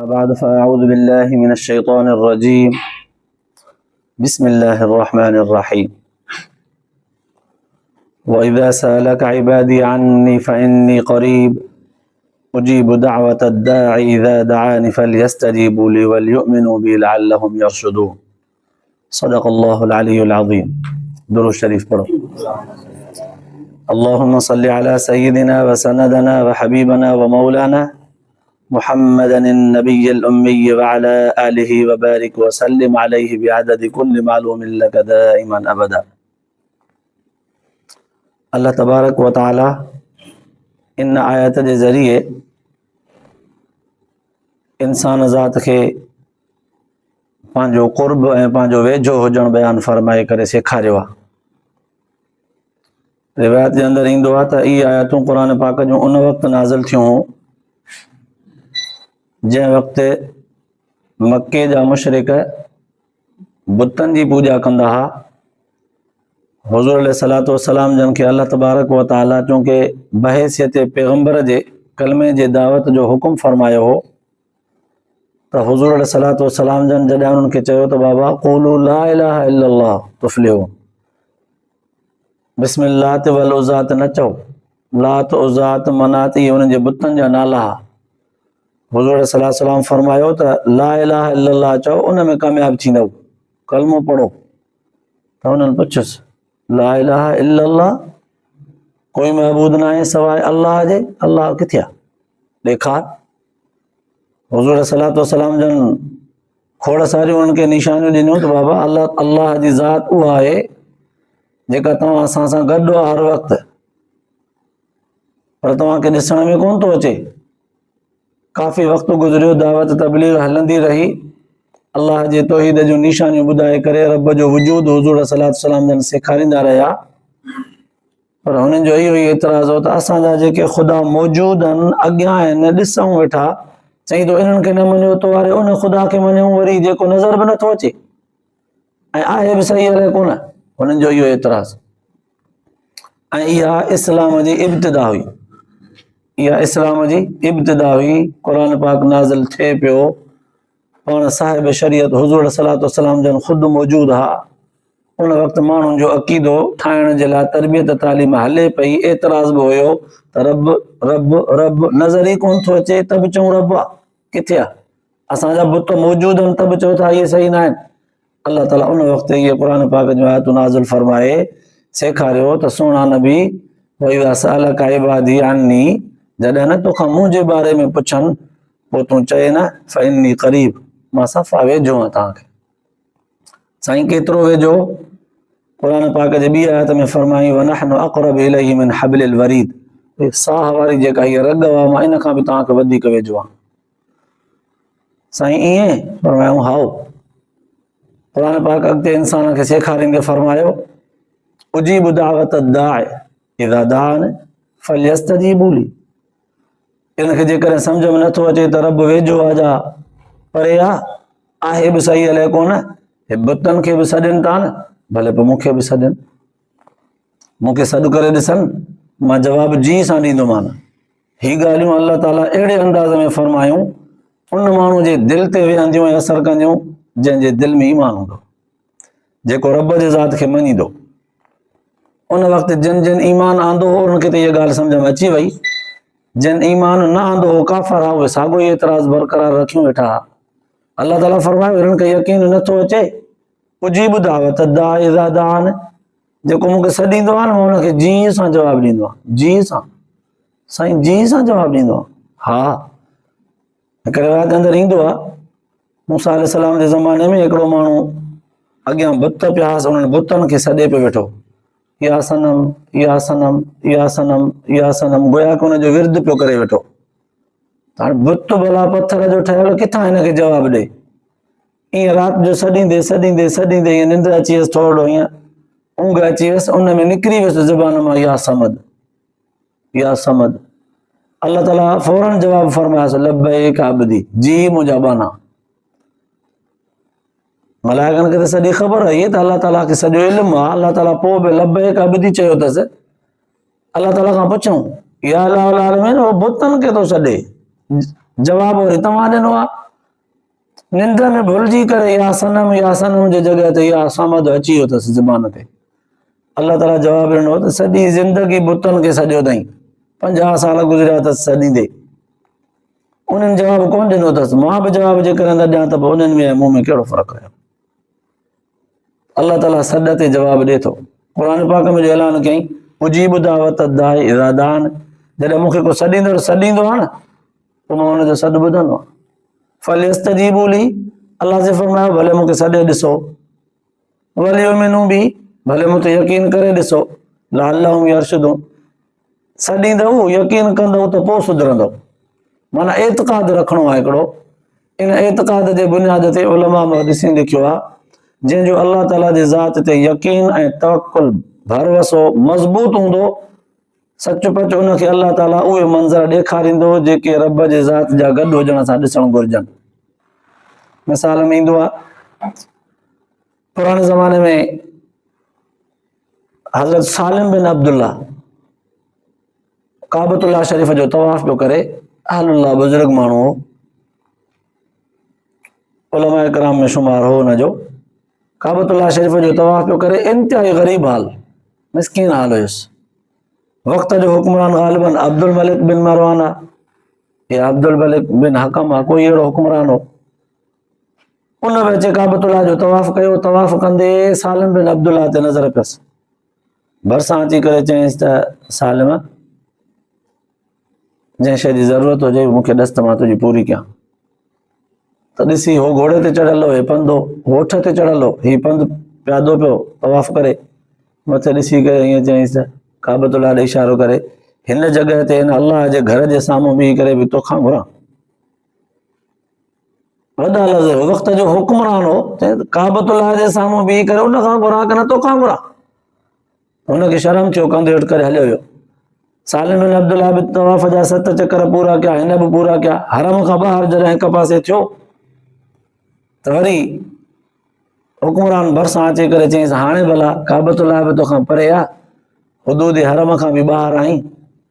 بعد فأعوذ بالله من الشيطان الرجيم بسم الله الرحمن الرحيم وإذا سألك عبادي عني فإني قريب أجيب دعوة الداعي إذا دعاني فليستجيبوا لي وليؤمنوا بي لعلهم يرشدون صدق الله العلي العظيم. درود شريف پڑھو. اللهم صل على سيدنا وسندنا وحبيبنا ومولانا محمد النبي الأمي وعلى آله وبارك وسلم عليه بعدد كل معلوم لك دائما أبدا. اللہ تبارک و تعالی इन आयत जे ज़रिए इंसान ज़ात खे पंहिंजो क़ुर्ब ऐं पंहिंजो वेझो हुजणु बयानु फरमाए करे सेखारियो आहे. रिवायत जे अंदरि ईंदो आहे त इहे आयतूं क़ुर पाक जूं उन वक़्तु नाज़िल थियूं जंहिं वक़्तु मके जा मुशरिक बुतनि जी पूॼा कंदा हुआ. हुज़ूर अलैहिस्सलातु वस्सलाम जन खे अल्लाह तबारक व तआला चूंकि बहैसियत पैगंबर जे कलमे जे दावत जो हुकुम फरमायो हो त हुज़ूर अलैहिस्सलातु वस्सलाम जन जॾहिं उन्हनि खे चयो त बाबा क़ूलू ला इलाहा इल्लल्लाह तुफ़्लिहून, बिस्मिल्लाह वल उज़्ज़ा न चओ, लात उज़्ज़ा मनात इहे उन्हनि जे बुतनि जा नाला. हुज़ूर अलैहिस्सलातु वस्सलाम फरमायो त ला इलाहा इल्लल्लाह चओ, उन में कामयाब थींदव, कलमो पढ़ो. त उन्हनि पुछियुसि ला इलाहा इल्लल्लाह, कोई महबूद न आहे सवाइ अल्लाह जे, अल्लाह किथे आहे ॾेखार. हुज़ूर अलैहिस्सलातु वस्सलाम जन खोड़ सारियूं उन्हनि खे निशानियूं ॾिनियूं त बाबा अल्लाह जी ज़ात उहा आहे जेका तव्हां असां सां गॾु आहे हर वक़्तु, पर तव्हांखे ॾिसण में कोन थो अचे. काफ़ी वक़्तु गुज़रियो, दावत तबलीग हलंदी रही, अल्लाह जे तौहीद जूं निशानियूं ॿुधाए करे रब जो वजूद हुज़ूर सल्लल्लाहु अलैहि वसल्लम जन सेखारींदा रहिया. पर हुननि जो इहो ई एतिराज़ हो त असांजा जेके ख़ुदा मौजूद आहिनि, अॻियां आहिनि, ॾिसूं वेठा, चई तो इन्हनि खे न मञियो तो वारे उन ख़ुदा खे मञूं वरी जेको नज़र बि नथो अचे ऐं आहे बि सही हले कोन. हुननि जो इहो एतिराज़. ऐं इहा इस्लाम जी इब्तिदा हुई, इहा इस्लाम जी इब्तिदा हुई. क़ुर पाक नाज़िल थिए पियो, पाण साहिब शरीयत हुज़ूर सल्लल्लाहु अलैहि वसल्लम जन ख़ुदि मौजूद हा. उन वक़्तु माण्हुनि जो अक़ीदो ठाहिण जे लाइ तरबियत तालीम हले पई. एतिराज़ बि हुयो त रब रब रब नज़र ई कोन थो अचे त बि चऊं रब आहे, किथे आहे? असांजा बुत मौजूद आहिनि त बि चओ था इहे सही न आहिनि. अल्लाह ताला उन वक़्तु इहे क़ुर पाक जूं आयतूं नाज़िल फरमाए सेखारियो त सुहिणा नबी वइज़ा सअलक इबादी अन्नी, जॾहिं न तोखां मुंहिंजे बारे में पुछनि पोइ तूं चए न फ़इन्नी क़रीब, मां सफ़ा वेझो आहियां तव्हांखे. साईं केतिरो वेझो? क़ुर पाक जे ॿी आयत में फरमाई वनहनु अक़रबु इलैहि मिन हब्लिल वरीद, साह वारी जेका हीअ रग आहे मां इन खां बि तव्हांखे वधीक वेझो आहियां. साईं ईअं फरमायूं? हाओ. क़ुर पाक अॻिते इंसान खे सेखारींदे फरमायो उजीब दावत दाए इज़ा दाअन फल्यस्तजीबू ली. इनखे जेकॾहिं सम्झ में नथो अचे त रब वेझो आहे जा परे आहे बि सही हले कोन, हे बुतनि खे बि सॾनि था न, भले पोइ मूंखे बि सॾनि, मूंखे सॾु करे ॾिसनि, मां जवाबु जी सां ॾींदोमान. ही ॻाल्हियूं अल्लाह ताला अहिड़े अंदाज़ में फरमायूं उन माण्हू जे दिलि ते वेहंदियूं ऐं असरु कंदियूं जंहिंजे दिलि में ईमान हूंदो, जेको रब जे ज़ात खे मञींदो. उन वक़्तु जिन जिन ईमान आंदो हो उनखे त इहा ॻाल्हि सम्झ में अची वई. जिन ईमान न आंदो हो, काफ़र आहे, उहे साॻियो ई एतिराज़ बरक़रार रखियूं वेठा. अल्लाह ताला फरमायो हिननि खे यकीन नथो अचे. उजीब दावत दाए इज़ा दाअन, जेको मूंखे सॾींदो आहे न मां हुनखे जी सां जवाबु ॾींदो आहियां. जी सां? साईं जी सां जवाबु ॾींदो आहे? हा. हिकु रिवायत जे अंदरि ईंदो आहे मूसा अलैहिस्सलाम जे ज़माने में हिकिड़ो माण्हू अॻियां बुत पिया हुआ, उन्हनि बुतनि खे सॾे पियो वेठो, या सनम या सनम या सनम या सनम, गोया कि हुनजो विर्द पियो करे वेठो. हाणे बुत भला पथर जो ठहियल किथां हिनखे जवाबु ॾे? ईअं राति जो सॾींदे सॾींदे सॾींदे ईअं निंड अची वियसि, थोरो ईअं ऊंघ अची वियसि, उन में निकिरी वियसि ज़ुबान मां या समद या समद. अल्लाह ताला फौरन जवाबु फरमायोसि लब्बैक अब्दी, जी मुंहिंजा बाना. मलाइकनि खे त सॼी ख़बर आहे त अल्लाह ताला खे सॼो इल्मु आहे. अल्लाह ताला पोइ बि लब्बैक अब्दी चयो अथसि. अल्लाह ताला खां पुछूं या अलाह आलमीन, उहो बुतनि खे थो सॾे, जवाबु वरी तव्हां ॾिनो आहे. निंड में भुलिजी करे या सनम जे जॻह ते या सामद अची वियो अथसि ज़ुबान ते। अल्लाह ताला जवाब ॾिनो त सॼी ज़िंदगी बुतनि खे सॼो अथई, 50 साल गुज़रिया अथसि सॾींदे, उन्हनि जवाब कोन ॾिनो अथसि। मां बि जवाब जेकर न ॾियां त पोइ उन्हनि में मूं में कहिड़ो फ़र्क़ु आहे। अल्लाह ताला सॾ ते जवाब ॾिए थो। क़ुर पाक में जो ऐलान कयईं, उजीब दावत दाई इज़ा दान, जॾहिं मूंखे को सॾींदो आहे न पोइ मां हुनजो सॾु ॿुधंदो आहियां। फलियस्तजीबू ली, अल्लाह से फरमायो भले मूंखे सॾे ॾिसो, वलियुमिनू बी, भले मूं ते यकीन करे ॾिसो, लअल्लहुम यरशदून, सॾींदव यकीन कंदव त पोइ सुधरंदव। माना एतिक़ाद रखणो आहे हिकिड़ो। इन एतिक़ाद जे बुनियाद ते उलमा मुहद्दिसीन लिखियो आहे, जंहिंजो अल्लाह ताला जी ज़ात ते यकीन ऐं तवक्कुल भरवसो मज़बूत हूंदो, सचपच उनखे अल्लाह ताला उहे मंज़र ॾेखारींदो जेके रब जे ज़ात जा गॾु हुजण सां ॾिसणु घुरिजनि। मिसाल में ईंदो आहे, पुराणे ज़माने में हज़रत सालिम बिन अब्दुल्ला काबतुल्लाह शरीफ़ जो तवाफ़ पियो करे, अहलुल्लाह बुज़ुर्ग माण्हू हो, उलमा इकराम में शुमार हो हुनजो। काबतुल्लाह शरीफ़ जो तवाफ़ पियो करे, इंतिहाई ग़रीब हाल, मिस्कीन हाल हुयुसि। वक़्त जो हुक्मरान ग़ालिबन अब्दुल मलिक बिन मरवान आहे या अब्दुल मलिक बिन हकम आहे, कोई अहिड़ो हुक्मरान हो। उन बि अचे काबतुल्लाह जो तवाफ़ कयो, तवाफ़ कंदे सालिम बिन अब्दुल्लाह ते नज़र पियसि। भरिसां अची करे चयईंसि त सालिम, जंहिं शइ जी ज़रूरत हुजे मूंखे ॾस त मां तुंहिंजी पूरी कयां। त ॾिसी हो घोड़े ते चढ़ियल हो, हे पंधु होठ ते चढ़ियल हो, हीउ पंधु प्यादो पियो तवाफ़ करे। मथे ॾिसी करे ईअं चयईंसि त काबतुल्लाह ॾे इशारो करे, हिन जॻह ते हिन अल्लाह जे घर जे साम्हूं बीही करे बि तोखां घुरां। वॾा लफ़्ज़, वक़्त जो हुक्मरान हो, काबतुल्लाह जे साम्हूं बीही करे उन खां घुरां कि न तोखां घुरां। हुनखे शर्म थियो, कंधु हेठि करे हलियो वियो। सालिम बिन अब्दुल्लाह बि तवाफ़ जा 7 चकर पूरा कया, हिन बि पूरा कया। हरम खां ॿाहिरि जॾहिं हिक पासे थियो त वरी हुक्मरान भरिसां अची करे चयईंसि, हाणे भला काबतुल्लाह बि तोखां परे आहे, हुदूद हरम खां बि ॿाहिरि आई,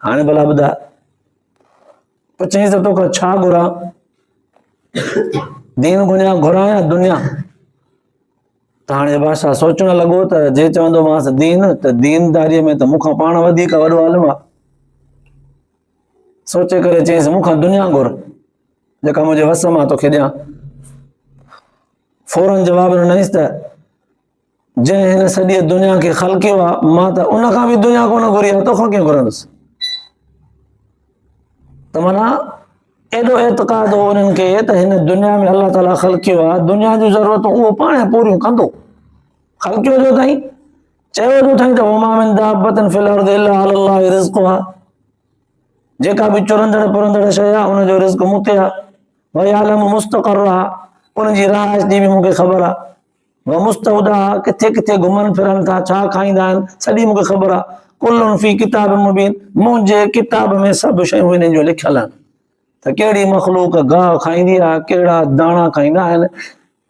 हाणे भला ॿुधाए। पोइ चयईंसि त तोखां छा घुरां, दीन घुरां या दुनिया? त हाणे बादशाह सोचणु लॻो त जे चवंदोमांसि दीन, त दीनदारीअ में त मूंखां पाण वधीक वॾो आलिम आहे। सोचे करे चयईंसि, मूंखां दुनिया घुर, जेका मुंहिंजे वस मां तोखे ॾियां। फौरन जवाब ॾिनईंसि त जंहिं हिन सॼी दुनिया खे ख़लकियो आहे, मां त उन खां बि दुनिया कोन घुरी आहे, तोखां कीअं घुरंदुसि। त माना एॾो एतिक़ाद हो उन्हनि खे त हिन दुनिया में अल्लाह ताला ख़लकियो आहे, दुनिया जूं ज़रूरतूं उहो पाण पूरियूं कंदो। ख़लकियो जो अथई, चयो जो अथई त वमा मिन दाब्बतिन फिल अर्दि इल्ला अलल्लाहि रिज़्क़ुहा, जेका बि चुरंदड़ पुरंदड़ शइ आहे उनजो रिज़्क़ मूं ते आहे। व यअलमु मुस्तक़र्रहा, उनजी रहाइश जी बि मूंखे ख़बर आहे। व मुस्तौदाहा, किथे किथे घुमनि फिरनि था, छा खाईंदा आहिनि, सॼी मूंखे ख़बर आहे। कुल्लुन फी किताब मुबीन, मुंहिंजे किताब में सभु शयूं हिननि जो लिखियल आहिनि। त कहिड़ी मख़लूक गाहु खाईंदी आहे, कहिड़ा दाणा खाईंदा आहिनि,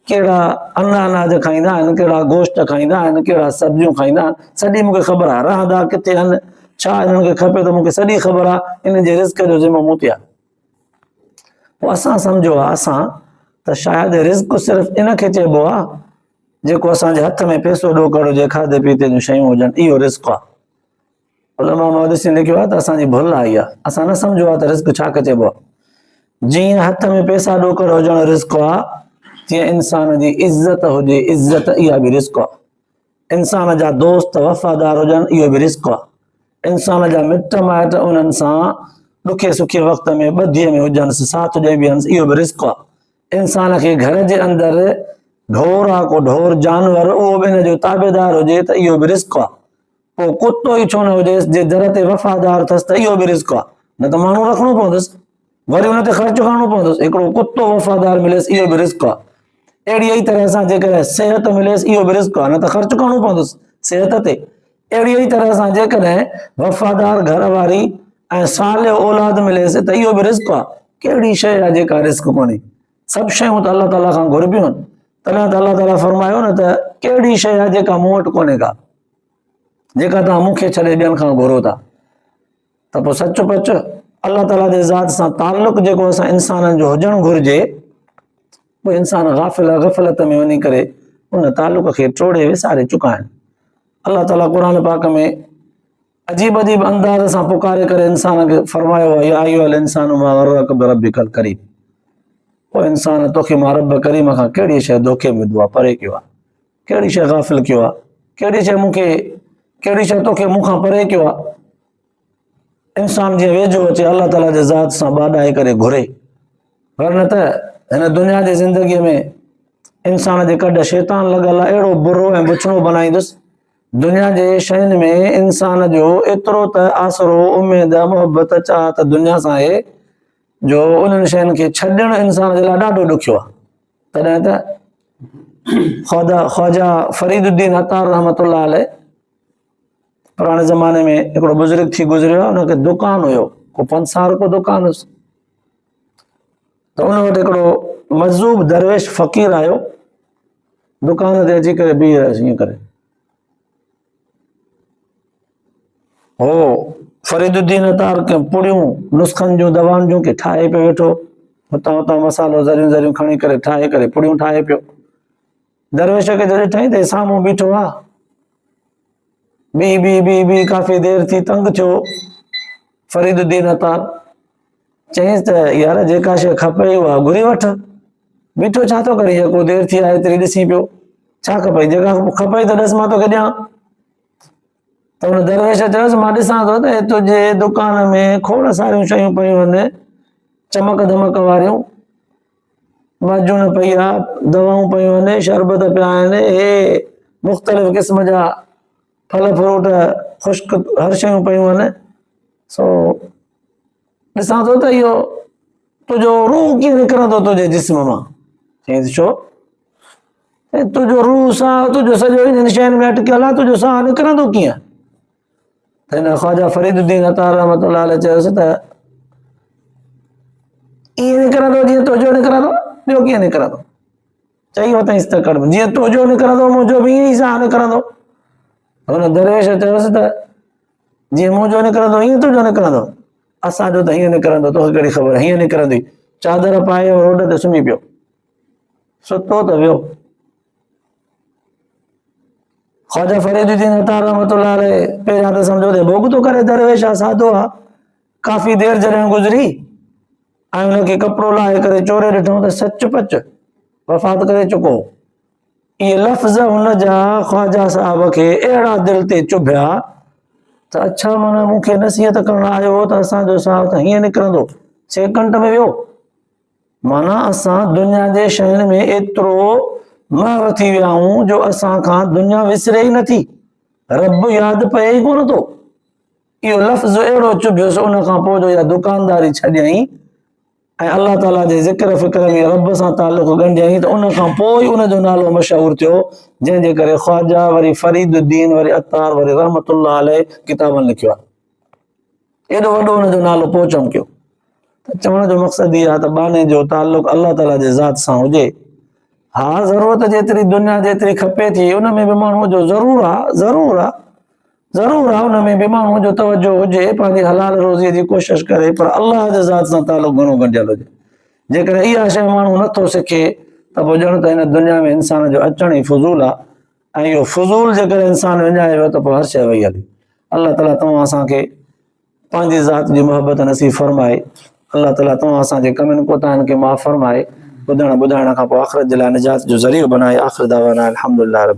कहिड़ा अनाज खाईंदा आहिनि, कहिड़ा गोश्त खाईंदा आहिनि, कहिड़ा सब्जियूं खाईंदा आहिनि, सॼी मूंखे ख़बर आहे। रहंदा किथे आहिनि, छा हिननि खे खपे, त मूंखे सॼी ख़बर आहे। इन जे रिज़्क जो ज़िम्मो मूं ते आहे। पोइ असां सम्झो आहे असां त शायदि रिज़्क सिर्फ़ु इन खे चइबो आहे जेको असांजे हथ में पैसो ॾोकड़ हुजे, खाधे पीते जूं शयूं हुजनि, इहो रिज़्क आहे। उलमा मुहद्दिसीन लिखियो आहे त असांजी भुल आहे इहा, असां न सम्झो आहे त रिज़्क छा चइबो आहे। जीअं हथ में पैसा ॾोकड़ हुजणु रिज़्क आहे, तीअं इंसान जी इज़त हुजे, इज़त इहा बि रिज़्क आहे। इंसान जा दोस्त वफ़ादार हुजनि, इहो बि रिज़्क आहे। इंसान जा मिट माइट उन्हनि सां ॾुखे सुखे वक़्त में ॿधीअ में हुजनि, साथ ॾेई बीहनि, इहो बि रिज़्क आहे। इंसान खे घर जे अंदरि ढोर आहे, को ढोर जानवर, उहो बि हिन जो ताबेदार हुजे त इहो बि रिज़्क आहे। पोइ कुतो ई छो न हुजेसि जे दर ते वफ़ादार अथसि, त इहो बि रिज़्क आहे। न त माण्हू रखणो पवंदुसि, वरी हुन ते ख़र्च करणो पवंदुसि। हिकिड़ो कुतो वफ़ादार मिलेसि, इहो बि रिज़्क आहे। अहिड़ी ई तरह सां जेकॾहिं सिहत मिलेसि, इहो बि रिज़्क आहे, न त ख़र्च करणो पवंदुसि सिहत ते। अहिड़ी ई तरह सां जेकॾहिं वफ़ादार घर वारी ऐं सालिह औलाद मिलेसि, त इहो बि रिज़्क आहे। कहिड़ी शइ आहे जेका रिज़्क कोन्हे? सभु शयूं त अल्लाह ताला खां घुरबियूं आहिनि। तॾहिं त अल्लाह ताला फरमायो न त कहिड़ी शइ आहे जेका मूं वटि कोन्हे का, जेका तव्हां मूंखे छॾे ॿियनि खां घुरो था। त पोइ सचुपचु अल्लाह ताला जे ज़ात सां ताल्लुक़ जेको असां इंसाननि जो हुजणु घुरिजे, पोइ इंसान गफ़लत में वञी करे उन तालुक खे टोड़े विसारे चुका आहिनि। अलाह ताला क़ुर पाक में अजीब अजीब अंदाज़ सां पुकारे करे इंसान खे फरमायो आहे, या अय्युहल इंसानु मा गर्रक बिरब्बिकल करीम। पोइ इंसान तोखे मां रब करीम खां कहिड़ी शइ धोखे में दुआ परे कयो आहे, कहिड़ी शइ गाफ़िल कयो आहे, कहिड़ी शइ तोखे मूंखां परे कयो आहे। इंसान जीअं वेझो अचे अलाह ताला जे ज़ात सां ॿाॾाए करे घुरे, वरन त हिन दुनिया जी ज़िंदगीअ में इंसान जे कॾ शैतान लॻल आहे, अहिड़ो बुरो ऐं बुछड़ो बनाईंदुसि। दुनिया जे शयुनि में इंसान जो एतिरो त आसरो, उमेद, मोहबत, चाहत दुनिया सां आहे जो उन्हनि शयुनि खे छॾणु इंसान जे लाइ ॾाढो ॾुखियो आहे। तॾहिं त ख्वाजा फरीदुद्दीन अतार रहमतुल्लाह अलैह पुराणे ज़माने में हिकिड़ो बुज़ुर्ग थी गुज़रियो आहे, हुनखे दुकान हुयो, को पंसार को दुकान हुयुसि। त उन वटि हिकिड़ो मज़ूब दरवेश फ़क़ीर आयो, दुकान ते अची करे बीह रहियसि ईअं करे। हो फरीदुद्दीन अतार के पुड़ियूं नुस्खनि जूं दवाउनि जूं के ठाहे पियो वेठो, हुतां हुतां मसालो ज़रियूं ज़रियूं खणी करे ठाहे करे पुड़ियूं ठाहे पियो। दरवेश खे जॾहिं ठाही त साम्हूं बीठो आहे, बी काफ़ी देर थी, तंग थियो फरीदुद्दीन अतार। चईंसि त यार जेका शइ खपे उहा घुरी वठ, बीठो छा थो करे, को देर थी आहे एतिरी ॾिसी पियो, छा खपई, जेका खपई त ॾस मां तोखे ॾियां। त हुन दरवेश चयोसि मां ॾिसां थो त तुंहिंजे दुकान में खोड़ सारियूं शयूं पयूं आहिनि, चमक धमक वारियूं, माजून पई आहे, दवाऊं पयूं आहिनि, शरबत पिया आहिनि, हे मुख़्तलिफ़ क़िस्म जा फल फ्रूट, ख़ुश्क हर शयूं पयूं आहिनि। सो ॾिसां थो त इहो तुंहिंजो रूह कीअं निकिरंदो तुंहिंजे जिस्म मां। चईंसि छो? तुंहिंजो रूह साह, तुंहिंजो सॼो इन्हनि शयुनि में अटकियल आहे, तुंहिंजो साह निकिरंदो कीअं? त हिन ख्वाजा फरीदुद्दीन अतार रहमतुल्लाह अलैह चयोसि त ईअं निकिरंदो जीअं तुंहिंजो निकिरंदो, ॿियो कीअं निकिरंदो? चई वरितईंसि त कर, जीअं तुंहिंजो निकिरंदो मुंहिंजो बि ईअं ई साह निकिरंदो। हुन दरवेश चयोसि त जीअं मुंहिंजो निकिरंदो ईअं तुंहिंजो निकिरंदो, असांजो त हीअं निकिरंदो, तोखे कहिड़ी ख़बर, हीअं निकिरंदी। चादर पाए रोड ते सुम्ही पियो, सुतो त वियो। ख्वाजा फरीदुद्दीन अतार रहमतुल्लाह अलैह पहिरियां त सम्झो त भोग थो करे, दरवेश आहे, सादो आहे। काफ़ी देर जॾहिं गुज़री ऐं हुनखे कपिड़ो लाहे करे चोरे ॾिठो त सच पच वफ़ात करे चुको। इहे लफ़्ज़ हुन जा ख्वाजा साहब खे अहिड़ा दिलि ते चुभिया त अच्छा माना मूंखे नसीहत करणु आयो त असांजो साह त हीअं निकिरंदो, सेकंड में वियो। माना असां दुनिया जे शयुनि में एतिरो महव थी विया आहियूं जो असां खां दुनिया विसरे ई नथी, रब यादि पए ई कोन थो। इहो लफ़्ज़ अहिड़ो चुभियोसि, उन खां पोइ जो इहा दुकानदारी छॾियईं ऐं अल्लाह ताला जे ज़िक्र फ़िक्र में रब सां ताल्लुक़ ॻंढियईं, त उन खां पोइ उनजो नालो मशहूरु थियो, जंहिंजे करे ख्वाजा वरी फरीदुद्दीन वरी अतार वरी रहमतुल्लाह अलैह किताबनि लिखियो आहे। एॾो वॾो हुनजो नालो पोइ चमकियो। त चवण जो मक़सदु इहो आहे त बाने जो ताल्लुक़ अल्लाह ताला जे ज़ात सां हुजे। हा ज़रूरत जेतिरी दुनिया जेतिरी खपे थी उन में बि माण्हूअ जो ज़रूरु आहे उन में बि माण्हूअ जो तवजो हुजे, पंहिंजी हलाल रोज़ीअ जी कोशिशि करे, पर अल्लाह जे ज़ात सां ताल्लुक़ घणो ॻंढियल हुजे। जेकॾहिं इहा शइ माण्हू नथो सिखे त पोइ ॼण त हिन दुनिया में इंसान जो अचण ई फुज़ूल आहे, ऐं इहो फुज़ूल जेकॾहिं इंसान विञाए वियो त पोइ हर शइ वई हली। अल्लाह ताला तव्हां असांखे पंहिंजी ज़ात जी मोहबत नसीब फरमाए। अल्लाह ताला तव्हां असांजे कमनि कोताहिनि खे माफ़ फरमाए, ॿुधण ॿुधाइण खां पोइ आख़िरत जे लाइ निजात जो ज़रियो बनाए। आख़िर दावाना अल्हम्दुलिल्लाह रब्बिल